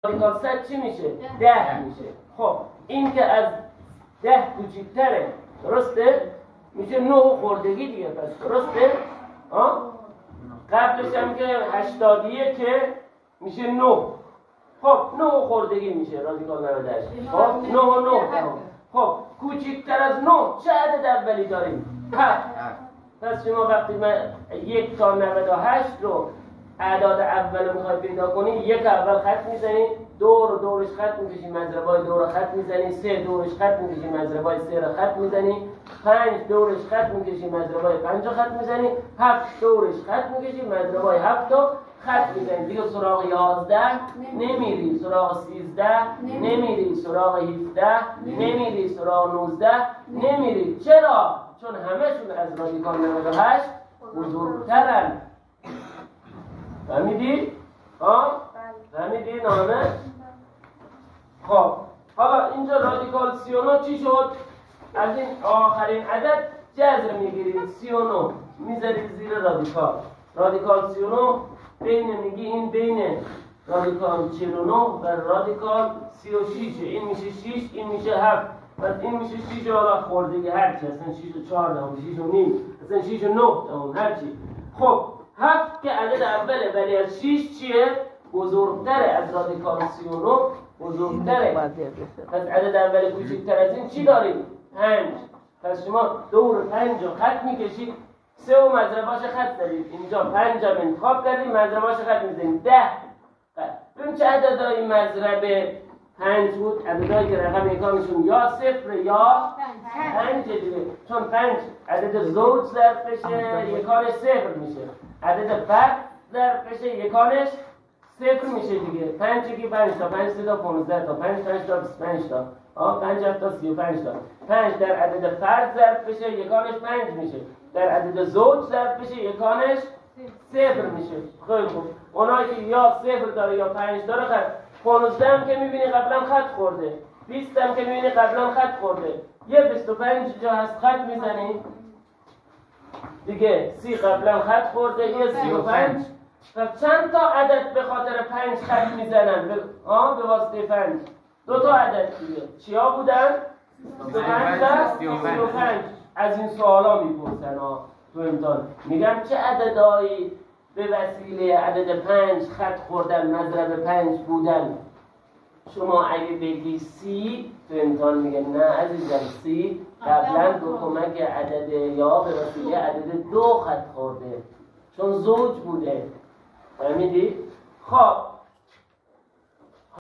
رادیکال 100 چی میشه؟ 10 میشه. خب این که از 10 کوچیک‌تره، درسته؟ میشه 9 خوردگی دیگه. پس درسته؟ قبلش هم که 81 که میشه 9. خب 9 خوردگی میشه رادیکال 98. خب 9 و 9. خب کوچکتر از 9 چه عدد اولی داریم؟ 7. پس شما وقتی من 1 تا 98 رو اعداد اول رو میخوای پیدا کنی، 1 اول خط میزنی، 2 رو دورش خط میکشی، مضربای 2 رو خط میزنی، 3 دورش خط میکشی، مضربای 3 رو خط میزنی، 5 دورش خط میکشی، مضربای 5 رو خط میزنی، 7 دورش خط میکشی، مضربای 7 رو خط میزنی. دیگه سراغ 11 نمیری، سراغ 13 نمیری، سراغ 17 نمیری، سراغ 19 نمیری. چرا؟ چون همه‌شون از رادیکال 98 بزرگترن. فهمیدی؟ فهمیدی نامه؟ خب حالا اینجا رادیکال 39 چی شد؟ از این آخرین عدد جذر میگیرید، 39 میذارید زیر رادیکال. رادیکال 39 بین میگی این بین رادیکال 49 و رادیکال 36. این میشه 6، این میشه 7. پس این میشه 6 حالا خوردگی هرچی، اصلا 6 و 4 دهم، 6 و نیم، اصلا 6 و 9 دهم، هرچی. خب 7 که عدد اوله ولی از 6 چیه؟ بزرگتره، از رادیکال 39 بزرگتره. پس عدد اولی کوچکتر از این چی داریم؟ 5. پس شما دور 5 رو خط میکشید، 3 و مضرباش خط دارید، اینجا 5 هم انتخاب کردیم، مضرباش خط میزنید 10. ببین چه عددهایی مضرب 5 بود؟ عددهایی که رقم یکانشون یا 0 یا 5 دیگه، چون 5 عدد زوج ضرب بشه یکانش 0 میشه، عدد فرد ضرب بشه یکانش 0 میشه دیگه. 5 که 5 تا 5 تا 15 تا 5 تا 25 تا 5 تا 35 تا 5 در عدد فرد ضرب بشه یکانش 5 میشه، در عدد زوج ضرب بشه یکانش 0 میشه. خیلی خوب، اونایی که یا 0 داره یا 5 داره خط. 15 هم که میبینی قبلا خط خورده، 20 هم که میبینی قبلا خط خورده، یه 25 جا هست خط میزنی دیگه، 30 قبلا خط خورده، یه 35. پس چند تا عدد به خاطر 5 خط میزنن؟ به واسطه 5 2 تا عدد دیگه چیا بودن؟ 25 و 35. از این سوالا میپرسن تو امتحان، میگن چه عددهایی به وسیله عدد 5 خط خوردن، مضرب 5 بودن. شما اگه بگی 30 تو امتحان میگن نه عزیزم، 30 قبلا دو کمک عدد یا به وسیله عدد 2 خط خورده، چون زوج بوده. فهمیدی؟ خب